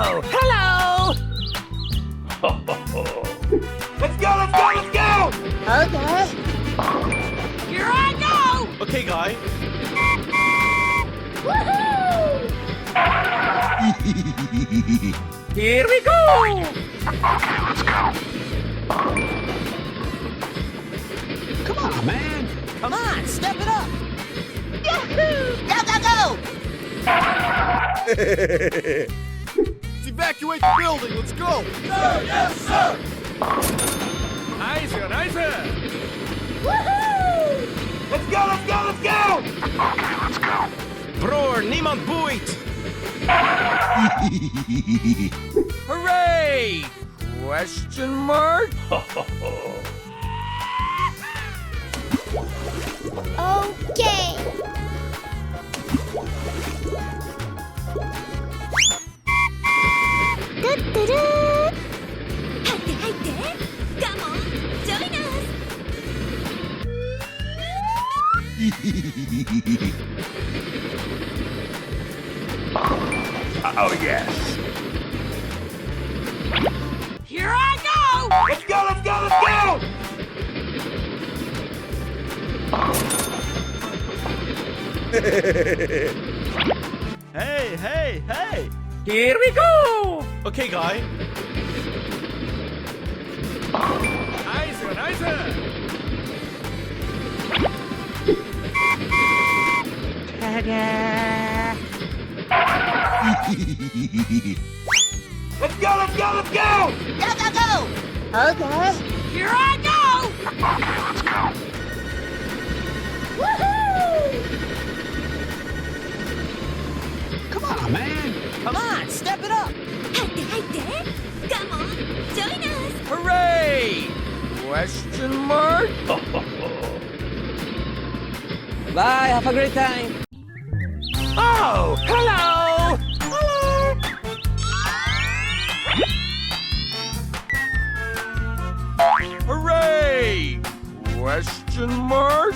Oh, hello! Let's go, let's go, let's go! Okay. Here I go! Okay, guy. Woohoo! Here we go! Let's go. Come on, man. Come on, step it up! Yahoo! Go, go, go! Let's evacuate the building, let's go! Sir, yes, sir! Nice, nice! Woohoo! Let's go, let's go, let's go! Okay, let's go. Broer, niemand boeit! Hooray! Question mark? Okay. Do-do-do. 入って入って。Come on, join us. Oh, yes. Here I go! Let's go, let's go, let's go! Hey, hey, hey. Here we go! Okay, guy. Nice, nice! Ta-da! Let's go, let's go, let's go! Go, go, go. Okay. Here I go! Okay, let's go. Woohoo! Come on, man. Come on, step it up! 入って入って。Come on, join us. Hooray! Question mark? Bye, have a great time! Oh, hello! Hello! Hooray! Question mark?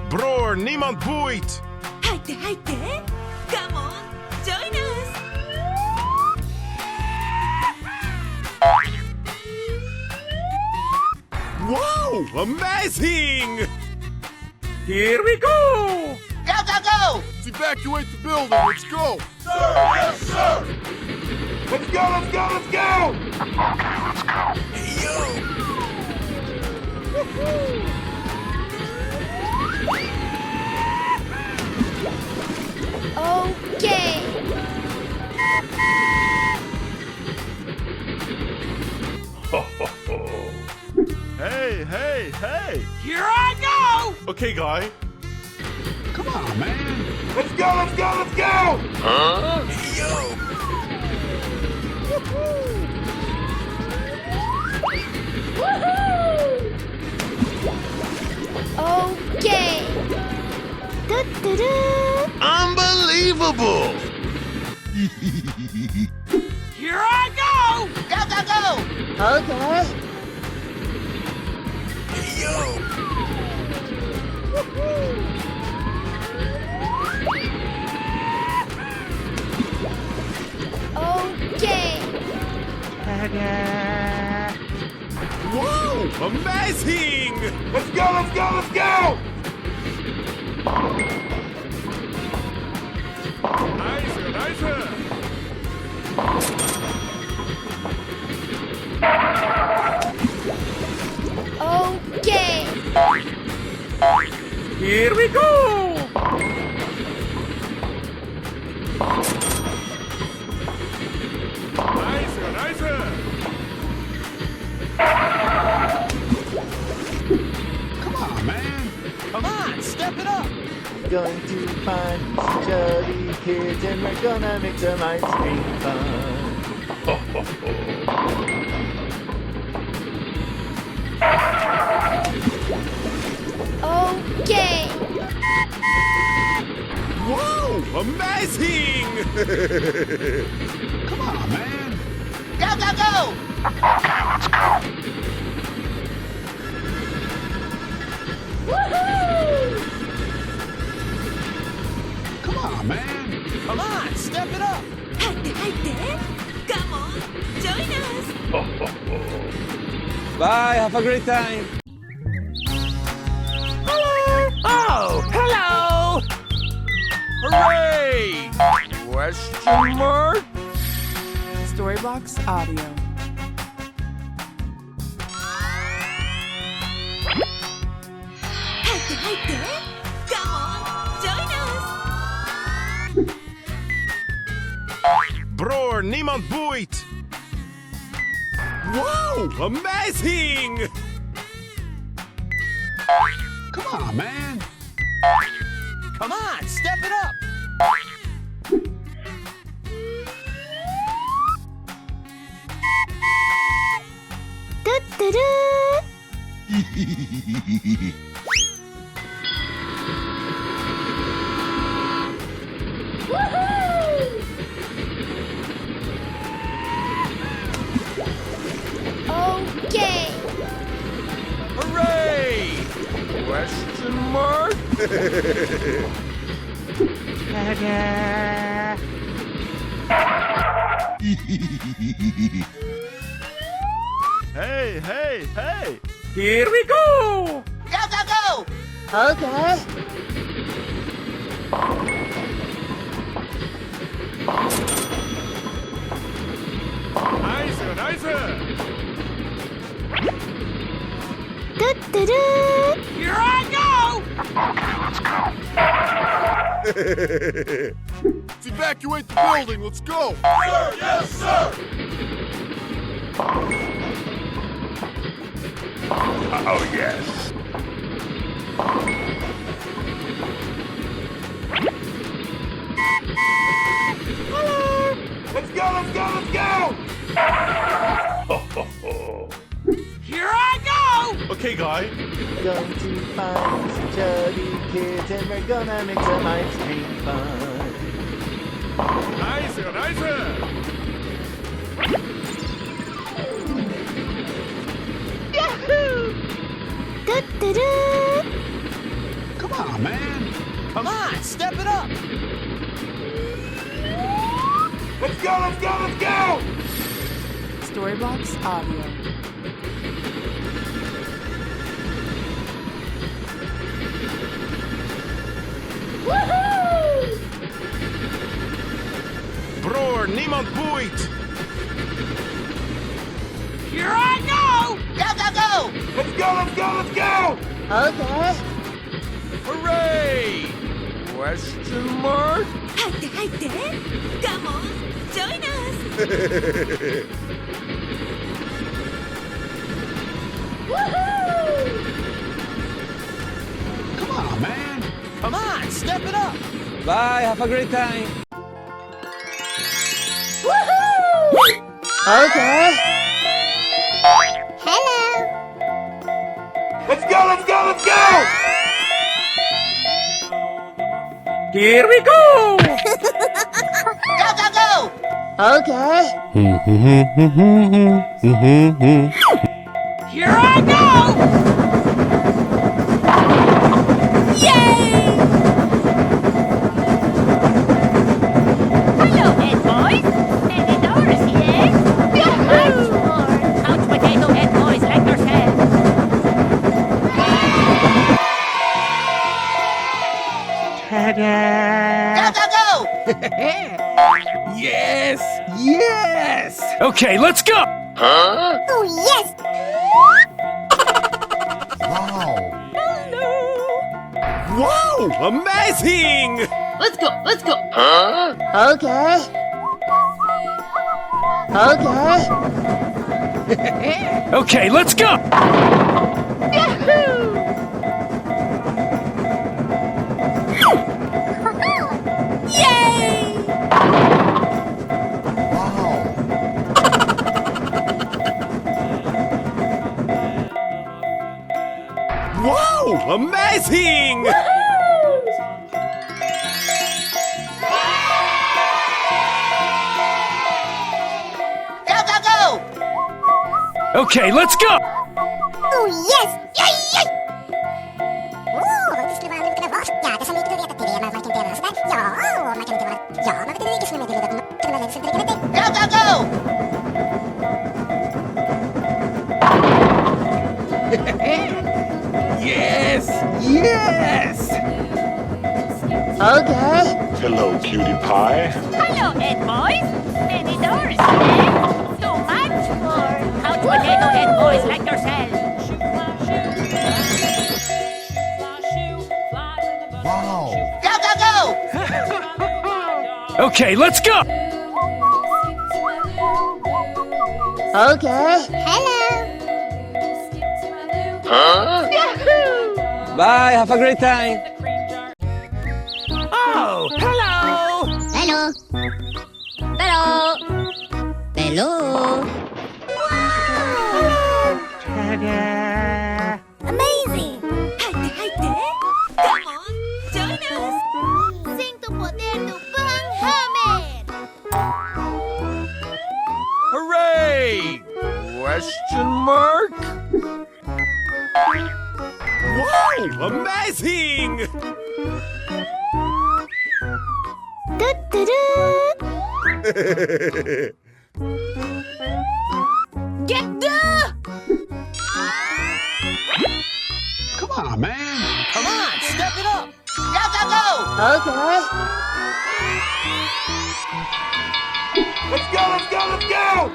Broer, niemand boeit. 入って入って。Come on, join us. Wow, amazing! Here we go! Go, go, go. Let's evacuate the building, let's go! Sir, yes, sir! Let's go, let's go, let's go! Okay, let's go. Okay. Hey, hey, hey. Here I go! Okay, guy. Come on, man. Let's go, let's go, let's go! Huh? Okay. Do-do-do. Unbelievable! Here I go! Go, go, go. Okay. Okay. Ta-da! Wow, amazing! Let's go, let's go, let's go! Nice, nice. Okay. Here we go! Nice, nice. Come on, man. Come on, step it up! Going to find some jolly kids and we're gonna make some ice cream fun. Okay. Wow, amazing! Come on, man. Go, go, go. Okay, let's go. Woohoo! Come on, man. Come on, step it up! って入って。Come on, join us. Bye, have a great time. Oh, hello! Hooray! Question mark? Storybox Audio. 入って入って。Come on, join us. Bror, niemand boeit! Wow, amazing! Come on, man! Come on, step it up! トゥットゥルー。Okay. Hooray! Question mark? Hey, hey, hey! Here we go! Go, go, go! Okay. Nice, nice! Toot, toot, toot. Here I go! Let's evacuate the building. Let's go. Sir, yes, sir. Oh, yes. Let's go. Let's go. Let's go. Here I go! Okay, guy. Going to find some chubby kids and we're gonna make some ice cream fun. Nice, nice! Toot, toot, toot. Come on, man! Come on, step it up! Let's go. Let's go. Let's go. Storybox Audio. Bror, niemand boeit! Here I go! Go, go, go! Let's go. Let's go. Let's go. Okay. Hooray! Question mark? 入って入って。Come on, join us. Come on, man! Come on, step it up! Bye, have a great time. Okay. Hello. Let's go. Let's go. Let's go. Here we go! Go, go, go! Okay. Here I go! Yay! Hello, head boys. And Doris here. Much more couch potato head boys like yourself. Go, go, go! Yes! Yes! Okay, let's go! Oh, yes! Wow, amazing! Let's go, let's go. Okay. Okay. Okay, let's go! Yay! Wow, amazing! Go, go, go! Okay, let's go! Oh, yes! Yay, yay! Oh, det skulle vara lite vart. Ja, det som inte vet att det är man kan inte göra sådär. Ja, man kan inte vara. Ja, man vet inte vilket som är det. Yes! Okay. Hello, cutie pie. Hello, head boys. Many doors here. So much for couch potato head boys like yourselves. Wow. Go, go, go! Okay, let's go! Okay. Hello. Bye, have a great time. Oh, hello! Hello. Hello. Hello. Amazing. Haite. Come on, join us. Sing to potato Pynamid. Hooray! Question mark? Wow, amazing! Get the. Come on, man. Come on, step it up. Go, go, go. Okay. Let's go, let's go, let's go!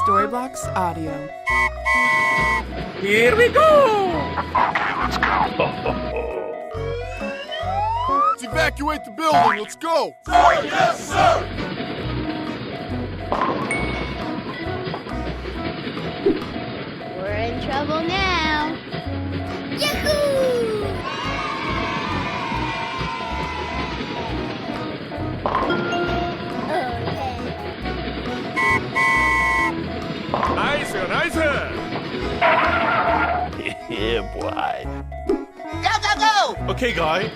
Storybox Audio. Here we go! Let's evacuate the building, let's go! We're in trouble now. Yahoo! Nice, nice! Yeah, boy. Go, go, go! Okay, guy.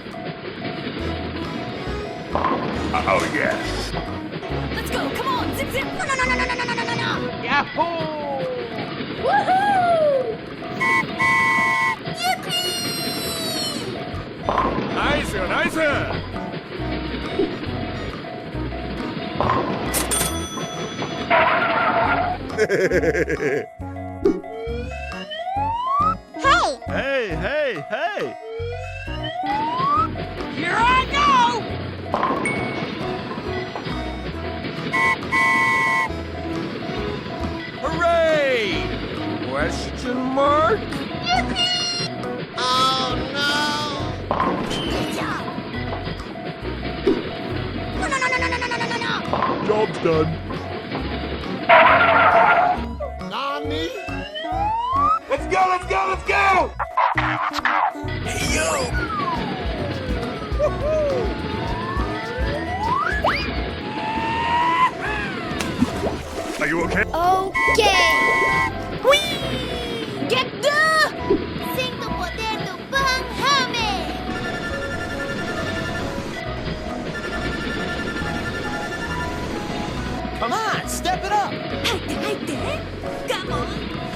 Oh, yes. Let's go, come on, zip, zip! No, no, no, no, no, no, no, no, no, no! Yahoo! Woohoo! Nice, nice! Hey! Hey! Here I go. Hooray! Question mark? Oh no! Good job! No, no, no, no, no, no, no, no, no, no! Job's done. Nani? Let's go, let's go, let's go! Hey, yo! Are you okay? Okay! Whee! Get the... Sing to potato Pynamid! Come on, step it up! Haite! Come on,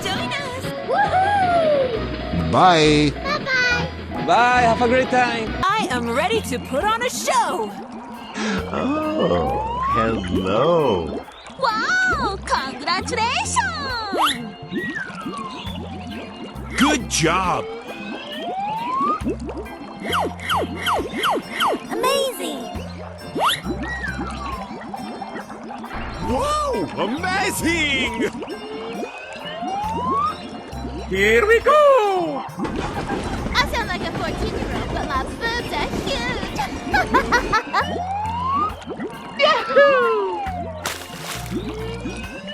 join us! Woohoo! Bye! Bye-bye! Bye, have a great time. I am ready to put on a show. Oh, hello. Wow! Congratulations! Good job. Amazing! Wow, amazing! Here we go! I sound like a 14-year-old, but my boobs are huge! Yahoo!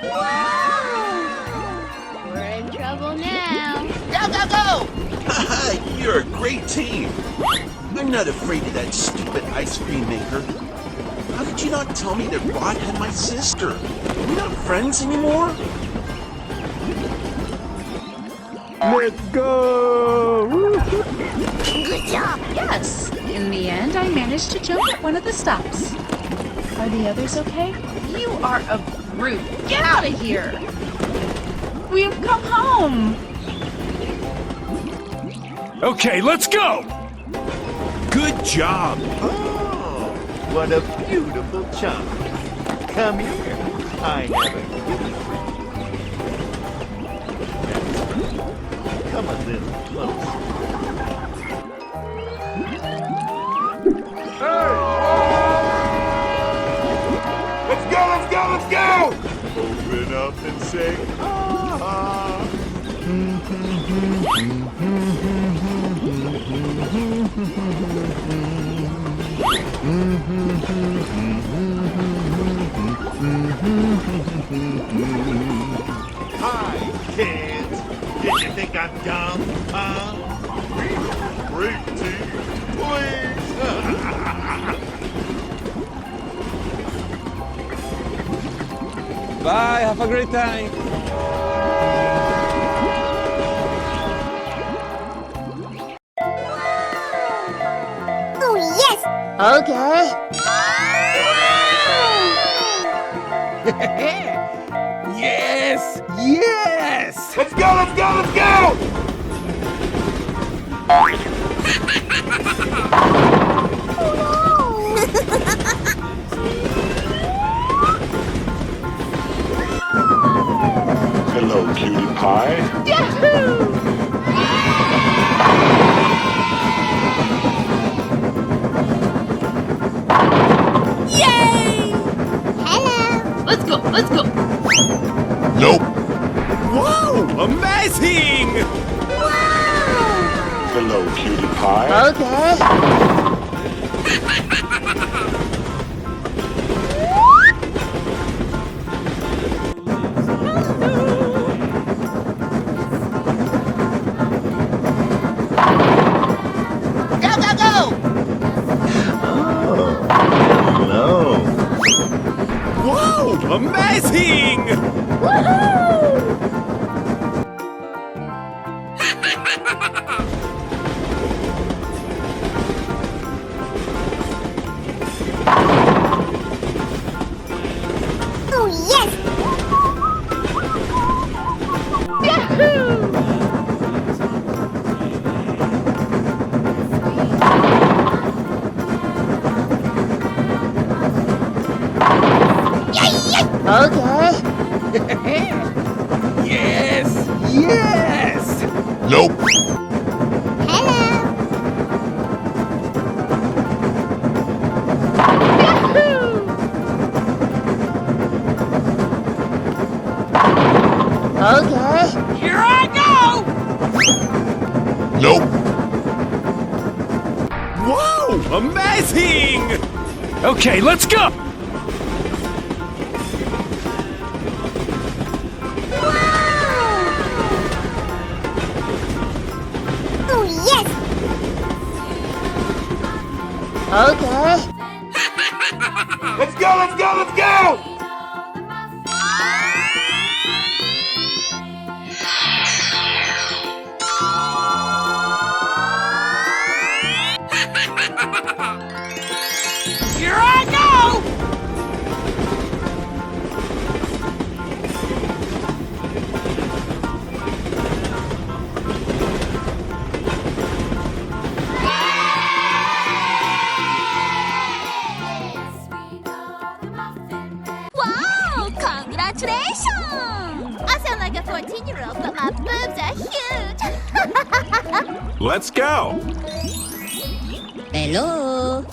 Wow! We're in trouble now. Go, go, go! You're a great team. I'm not afraid of that stupid ice cream maker. How did you not tell me that Rod had my sister? Are we not friends anymore? Let's go! Good job! Yes. In the end, I managed to jump at one of the stops. Are the others okay? You are a brute. Get out of here. We have come home. Okay, let's go! Good job. Oh, what a beautiful chunk. Come here. I have a gift for you. Come a little closer. Let's go, let's go, let's go! Open up and say, ah. Hi, kids. Did you think I'm dumb, huh? Great team, please! Bye, have a great time. Oh, yes! Okay. Yes! Yes! Let's go, let's go, let's go! Hello, cutie pie. Yay! Hello! Let's go, let's go. Nope. Whoa! Amazing! Hello, cutie pie. Okay. Go, go, go! Hello. Whoa! Amazing! Oh, yes! Okay. Yes! Yes! Nope. Hello! Okay. Here I go! Nope. Whoa! Amazing! Okay, let's go! Oh, yes! Okay. Let's go, let's go, let's go! Here I go! Wow! Congratulations! I sound like a 14-year-old, but my boobs are huge! Let's go. Hello.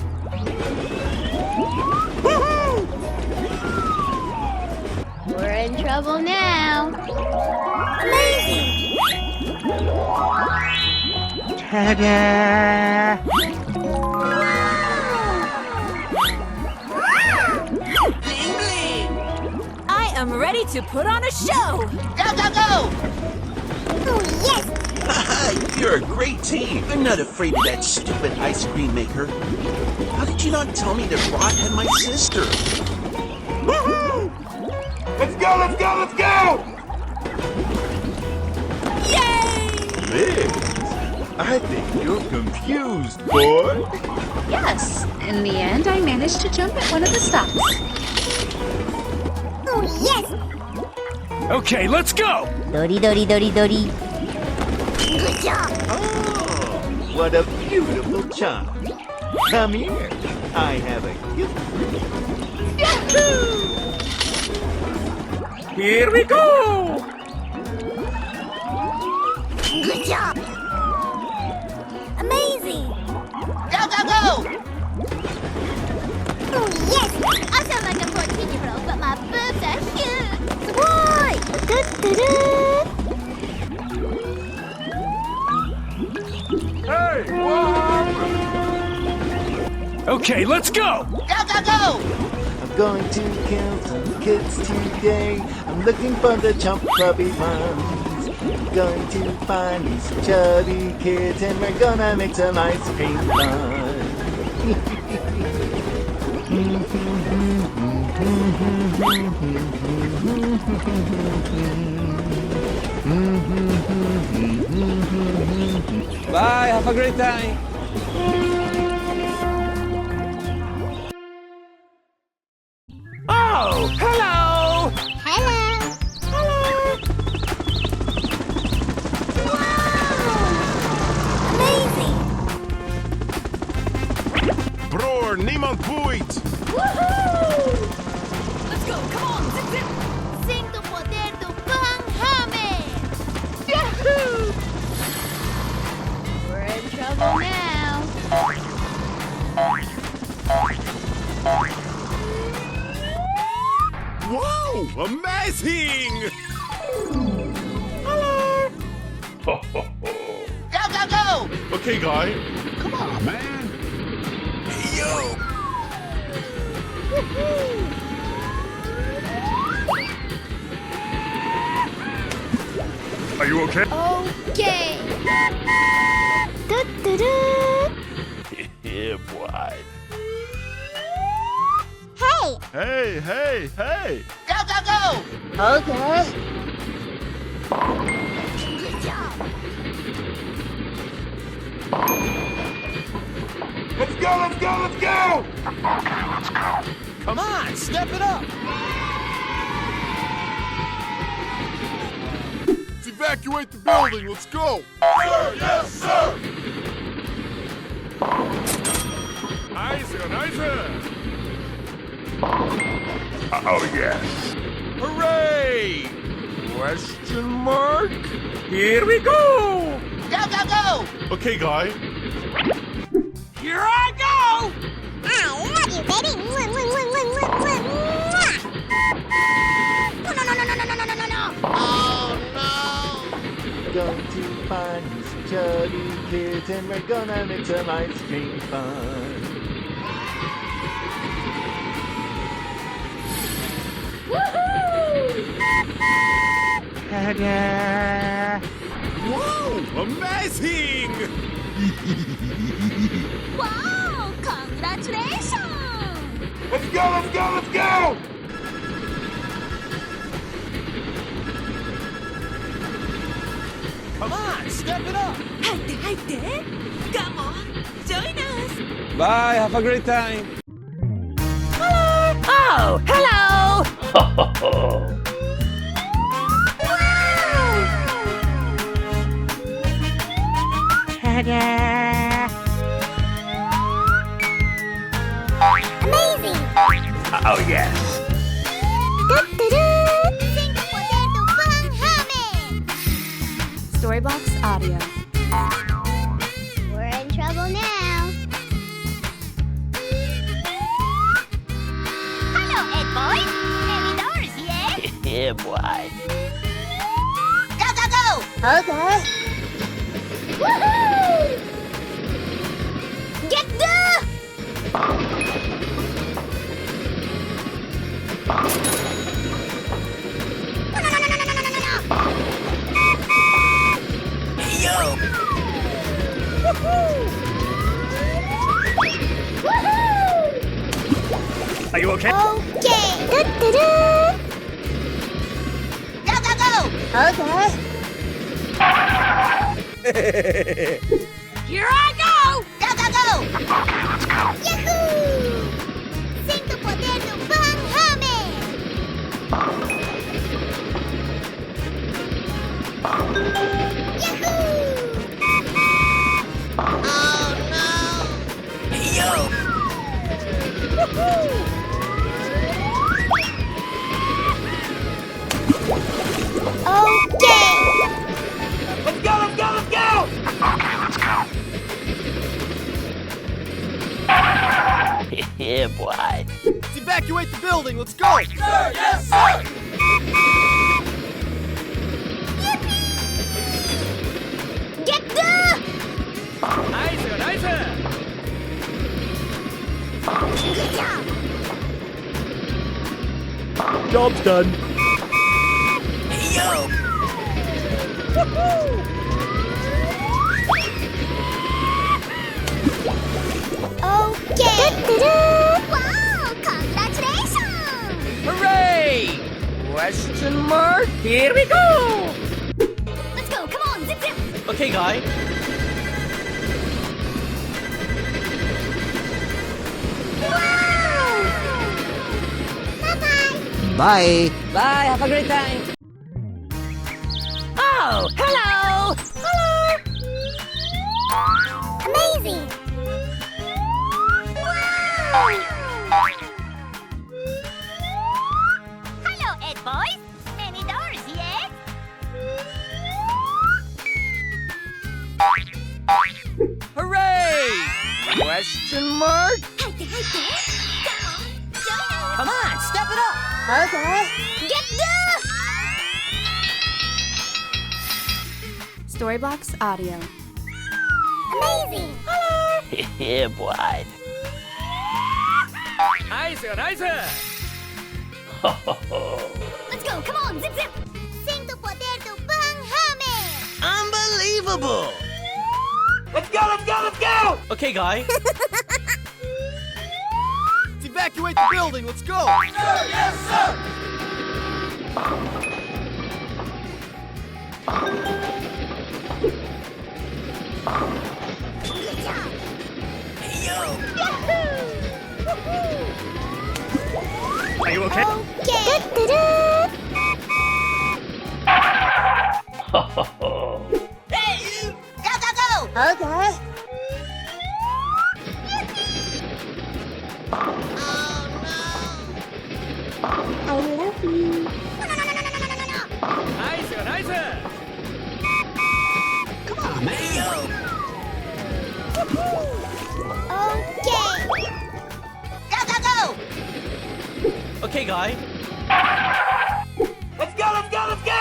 We're in trouble now. Amazing! Ta-da! I am ready to put on a show! Go, go, go! Oh, yes! Hi, you're a great team. I'm not afraid of that stupid ice cream maker. How did you not tell me that Rod had my sister? Woohoo! Let's go, let's go, let's go! Yay! Liz, I think you're confused, boy. Yes. In the end, I managed to jump at one of the stops. Oh, yes! Okay, let's go! Dory, dory, dory, dory. Good job! Oh, what a beautiful child. Come here. I have a gift for you. Here we go! Good job! Amazing! Go, go, go! Oh, yes! I sound like a 14-year-old, but my boobs are huge! Why? Hey, what? Okay, let's go! Go, go, go! I'm going to kill some kids today. I'm looking for the chump chubby ones. I'm going to find these chubby kids and we're gonna make some ice cream fun. Bye, have a great time. Oh, hello! Hello! Hello! Wow! Amazing! Broer, niemand boeit. Woohoo! Let's go! Come on! Zip, zip! Sing the poder do Pynamid! Yahoo! We're in trouble now. Wow, amazing! Go, go, go! Okay, guy. Come on, man. Are you okay? Okay. Do-do-do. Yeah, boy. Hey! Hey, hey, hey! Go, go, go! Okay. Good job. Let's go, let's go, let's go! Come on, step it up. Let's evacuate the building, let's go! Sir, yes, sir! Nicer, nicer! Oh, yes. Hooray! Question mark? Here we go! Go, go, go! Okay, guy. Here I go! I love you, baby. Mwah, mwah, mwah, mwah, mwah, mwah, mwah. Oh, no, no, no, no, no, no, no, no, no. Oh, no! Going to find these chubby kids and we're gonna make some ice cream fun. Wow, amazing! Wow! Congratulations! Let's go, let's go, let's go! Come on, step it up. 入って入って Come on! Join us! Bye, have a great time. Oh, hello! Amazing! Oh, yes. Do-do-do. Sing the potato Pynamid! Storybox Audio. We're in trouble now. Hello, Ed boy. Mary Doris here. Yeah, boy. Go, go, go! Okay. Woohoo! Get the... No, no, no, no, no, no, no, no, no. Woohoo! Are you okay? Okay. Do-do-do. Go, go, go! Okay. Here I go! Go, go, go! Yahoo! Sing the potato Pynamid! Yahoo! Oh, no! Woohoo! Yeah, boy. Let's evacuate the building. Let's go. Sir, yes, sir. Get the... Nice, nice. Good job. Job's done. Okay. Wow, congratulations. Hooray! Question mark? Here we go! Let's go. Come on, zip zip. Okay, guy. Wow. Bye-bye. Bye. Bye, have a great time. Oh, hello! Hello! Amazing. Hello, Ed boys. Many doors, yes? Hooray! Question mark? Come on, step it up! Get the... Storyblocks Audio. Amazing. Yeah, boy. Nice, nice! Let's go. Come on, zip zip. Sing to poder to Pynamid. Unbelievable! Let's go, let's go, let's go! Okay, guy. Let's evacuate the building. Let's go. Sir, yes, sir. Good job. Are you okay? Okay. Hey, you! Go, go, go! Okay. I love you. Nice, nice! Okay. Go, go, go! Okay, guy. Let's go, let's go, let's go!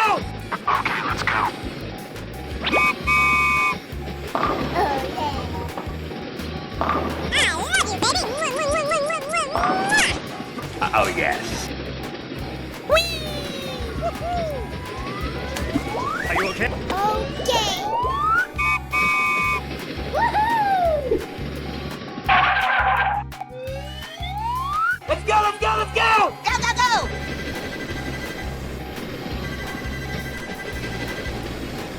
Oh, yes. Are you okay? Okay. Let's go, let's go, let's go! Go, go, go!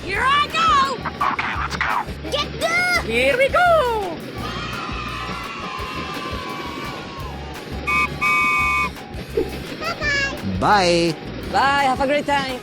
Here I go! Get the... Here we go! Bye-bye. Bye. Bye, have a great time.